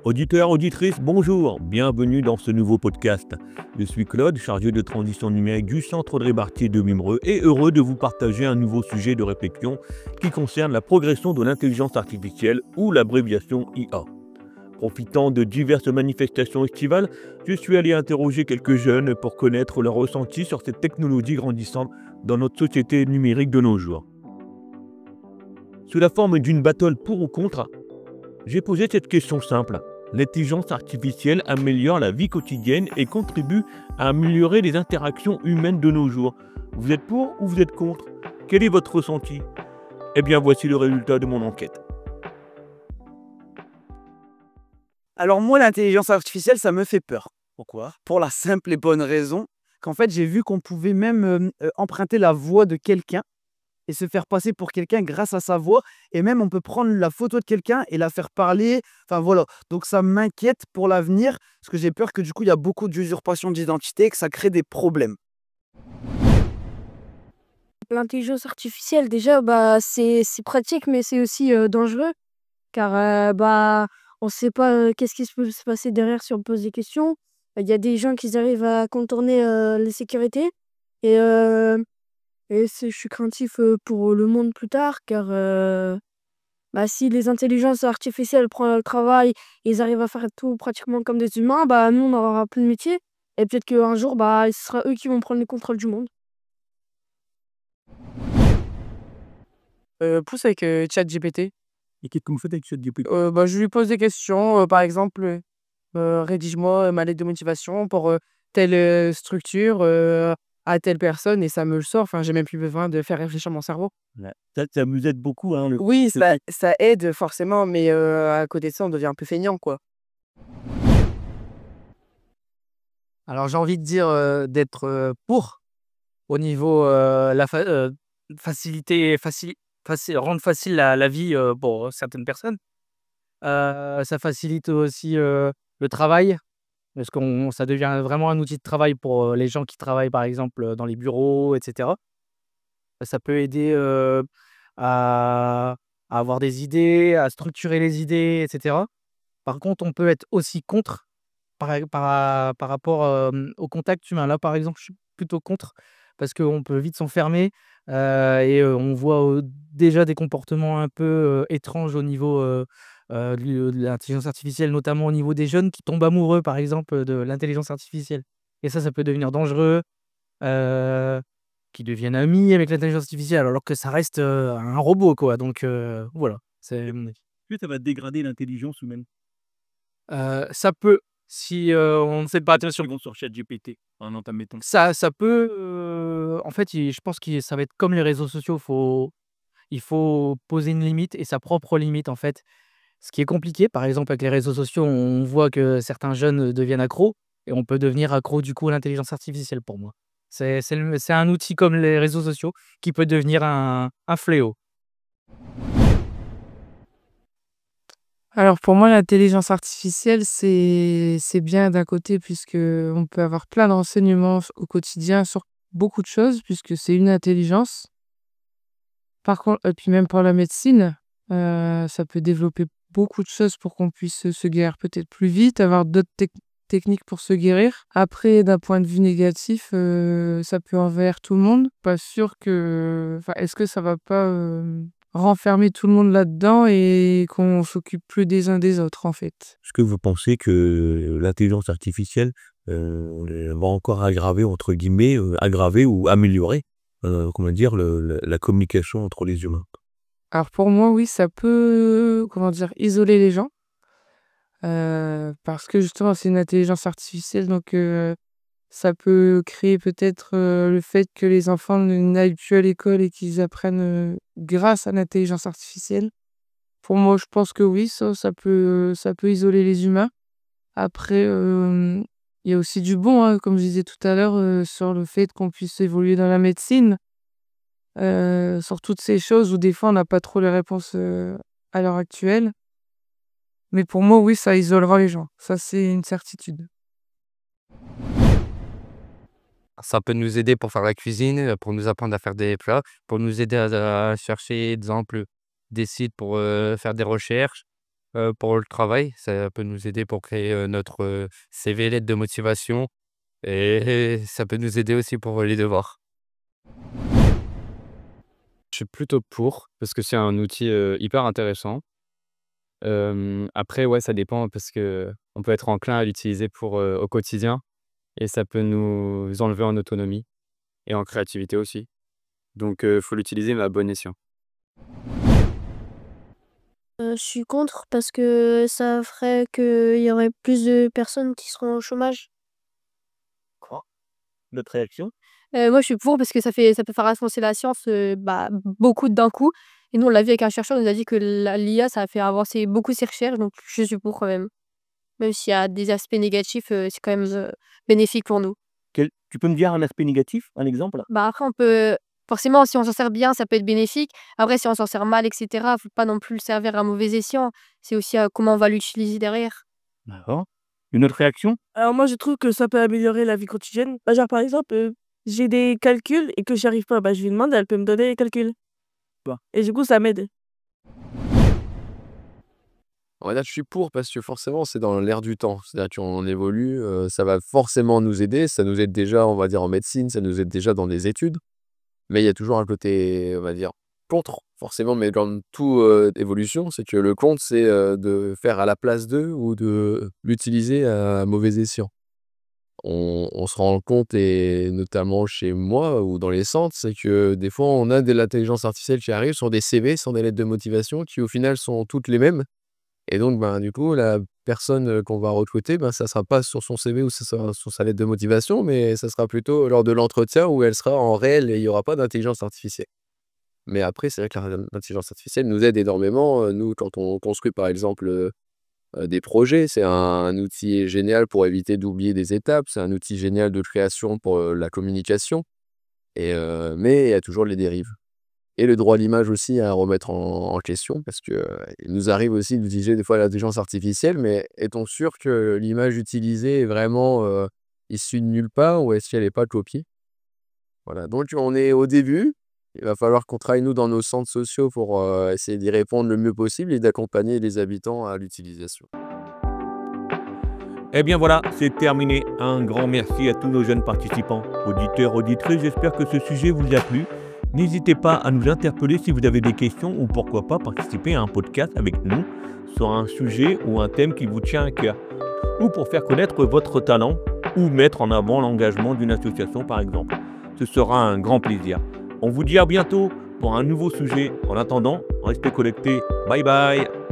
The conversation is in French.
Auditeurs, auditrices, bonjour, bienvenue dans ce nouveau podcast. Je suis Claude, chargé de transition numérique du Centre Audrey-Bartier de Wimereux et heureux de vous partager un nouveau sujet de réflexion qui concerne la progression de l'intelligence artificielle ou l'abréviation IA. Profitant de diverses manifestations estivales, je suis allé interroger quelques jeunes pour connaître leur ressenti sur cette technologie grandissante dans notre société numérique de nos jours. Sous la forme d'une battle pour ou contre, j'ai posé cette question simple. L'intelligence artificielle améliore la vie quotidienne et contribue à améliorer les interactions humaines de nos jours. Vous êtes pour ou vous êtes contre? Quel est votre ressenti? Eh bien, voici le résultat de mon enquête. Alors moi, l'intelligence artificielle, ça me fait peur. Pourquoi? Pour la simple et bonne raison qu'en fait, j'ai vu qu'on pouvait même emprunter la voix de quelqu'un et se faire passer pour quelqu'un grâce à sa voix. Et même, on peut prendre la photo de quelqu'un et la faire parler. Enfin voilà. Donc ça m'inquiète pour l'avenir parce que j'ai peur que du coup, il y a beaucoup d'usurpation d'identité et que ça crée des problèmes. L'intelligence artificielle, déjà, c'est pratique, mais c'est aussi dangereux, car on ne sait pas qu'est-ce qui peut se passer derrière si on pose des questions. Il y a des gens qui arrivent à contourner les sécurités, et, je suis craintif pour le monde plus tard, car si les intelligences artificielles prennent le travail, ils arrivent à faire tout pratiquement comme des humains, nous, on n'aura plus de métier, et peut-être qu'un jour, ce sera eux qui vont prendre le contrôle du monde. Plus avec ChatGPT. Et qu'est-ce que vous faites avec ChatGPT? Je lui pose des questions, par exemple, rédige-moi ma lettre de motivation pour telle structure à telle personne et ça me le sort. Enfin, j'ai même plus besoin de faire réfléchir mon cerveau. Ça vous aide beaucoup, hein, Oui, ça aide forcément, mais à côté de ça, on devient un peu feignant, quoi. Alors j'ai envie de dire d'être pour au niveau rendre facile la vie pour certaines personnes. Ça facilite aussi le travail, parce ça devient vraiment un outil de travail pour les gens qui travaillent par exemple dans les bureaux, etc. Ça peut aider à avoir des idées, à structurer les idées, etc. Par contre, on peut être aussi contre par rapport au contact humain. Là, par exemple, je suis plutôt contre parce qu'on peut vite s'enfermer et on voit déjà des comportements un peu étranges au niveau de l'intelligence artificielle, notamment au niveau des jeunes qui tombent amoureux, par exemple, de l'intelligence artificielle. Et ça peut devenir dangereux, euh, qui deviennent amis avec l'intelligence artificielle, alors que ça reste un robot, quoi. Donc voilà, c'est mon avis. Est-ce que ça va dégrader l'intelligence humaine? Ça peut, si on ne sait pas, attention. Sur ChatGPT, admettons. Ça peut, en fait, je pense que ça va être comme les réseaux sociaux, il faut poser une limite et sa propre limite, en fait. Ce qui est compliqué, par exemple, avec les réseaux sociaux, on voit que certains jeunes deviennent accros et on peut devenir accro, du coup, à l'intelligence artificielle, pour moi. C'est un outil comme les réseaux sociaux qui peut devenir un fléau. Alors pour moi, l'intelligence artificielle, c'est bien d'un côté puisque on peut avoir plein de renseignements au quotidien sur beaucoup de choses puisque c'est une intelligence. Par contre, et puis même pour la médecine, ça peut développer beaucoup de choses pour qu'on puisse se guérir peut-être plus vite, avoir d'autres techniques pour se guérir. Après, d'un point de vue négatif, ça peut envahir tout le monde. Pas sûr que... Enfin, est-ce que ça va pas renfermer tout le monde là-dedans et qu'on s'occupe plus des uns des autres, en fait? Est-ce que vous pensez que l'intelligence artificielle va encore aggraver, entre guillemets, aggraver ou améliorer, la communication entre les humains? Alors pour moi, oui, ça peut, isoler les gens. Parce que justement, c'est une intelligence artificielle, donc ça peut créer peut-être le fait que les enfants n'aillent plus à l'école et qu'ils apprennent grâce à l'intelligence artificielle. Pour moi, je pense que oui, ça peut isoler les humains. Après, il y a aussi du bon, hein, comme je disais tout à l'heure, sur le fait qu'on puisse évoluer dans la médecine, sur toutes ces choses où des fois on n'a pas trop les réponses à l'heure actuelle. Mais pour moi, oui, ça isolera les gens. Ça, c'est une certitude. Ça peut nous aider pour faire la cuisine, pour nous apprendre à faire des plats, pour nous aider à chercher, exemple, des sites pour faire des recherches. pour le travail. Ça peut nous aider pour créer, notre, CV, lettre de motivation et ça peut nous aider aussi pour les devoirs. Je suis plutôt pour, parce que c'est un outil, hyper intéressant. Après, ouais, ça dépend parce qu'on peut être enclin à l'utiliser au quotidien et ça peut nous enlever en autonomie et en créativité aussi. Donc, faut l'utiliser, mais à bon escient. Je suis contre parce que ça ferait qu'il y aurait plus de personnes qui seront au chômage. Quoi? Notre réaction? Moi, je suis pour parce que ça peut faire avancer la science, beaucoup d'un coup et nous, on l'a vu avec un chercheur, il nous a dit que l'IA, ça a fait avancer beaucoup ses recherches, donc je suis pour quand même. Même s'il y a des aspects négatifs, c'est quand même, bénéfique pour nous. Tu peux me dire un aspect négatif, un exemple? Bah, après on peut forcément, si on s'en sert bien, ça peut être bénéfique. Après, si on s'en sert mal et cetera, faut pas non plus le servir à mauvais escient. C'est aussi, comment on va l'utiliser derrière. D'accord. Une autre réaction? Alors moi, je trouve que ça peut améliorer la vie quotidienne. Bah, genre, par exemple, j'ai des calculs et que j'y arrive pas, bah, je lui demande, elle peut me donner les calculs. Bah. Et du coup, ça m'aide. On va dire que je suis pour parce que forcément, c'est dans l'air du temps. C'est-à-dire qu'on évolue, ça va forcément nous aider. Ça nous aide déjà, on va dire, en médecine, ça nous aide déjà dans des études. Mais il y a toujours un côté, on va dire, contre, forcément, mais dans toute évolution, c'est que le contre, c'est de faire à la place d'eux ou de l'utiliser à mauvais escient. On se rend compte, et notamment chez moi ou dans les centres, c'est que des fois, on a de l'intelligence artificielle qui arrive sur des CV, sur des lettres de motivation, qui au final sont toutes les mêmes. Et donc, ben, du coup, la personne qu'on va recruter, ben, ça sera pas sur son CV ou ça sera sur sa lettre de motivation, mais ça sera plutôt lors de l'entretien où elle sera en réel et il y aura pas d'intelligence artificielle. Mais après, c'est vrai que l'intelligence artificielle nous aide énormément. Nous, quand on construit, par exemple, des projets, c'est un outil génial pour éviter d'oublier des étapes. C'est un outil génial de création pour la communication. Mais il y a toujours les dérives. Et le droit à l'image aussi à remettre en question parce que il nous arrive aussi d'utiliser des fois l'intelligence artificielle, mais est-on sûr que l'image utilisée est vraiment issue de nulle part ou est-ce qu'elle n'est pas copiée? Voilà, donc on est au début. Il va falloir qu'on travaille, nous, dans nos centres sociaux pour essayer d'y répondre le mieux possible et d'accompagner les habitants à l'utilisation. Eh bien voilà, c'est terminé. Un grand merci à tous nos jeunes participants, auditeurs, auditrices. J'espère que ce sujet vous a plu. N'hésitez pas à nous interpeller si vous avez des questions ou pourquoi pas participer à un podcast avec nous sur un sujet ou un thème qui vous tient à cœur. Ou pour faire connaître votre talent ou mettre en avant l'engagement d'une association par exemple. Ce sera un grand plaisir. On vous dit à bientôt pour un nouveau sujet. En attendant, restez connectés. Bye bye.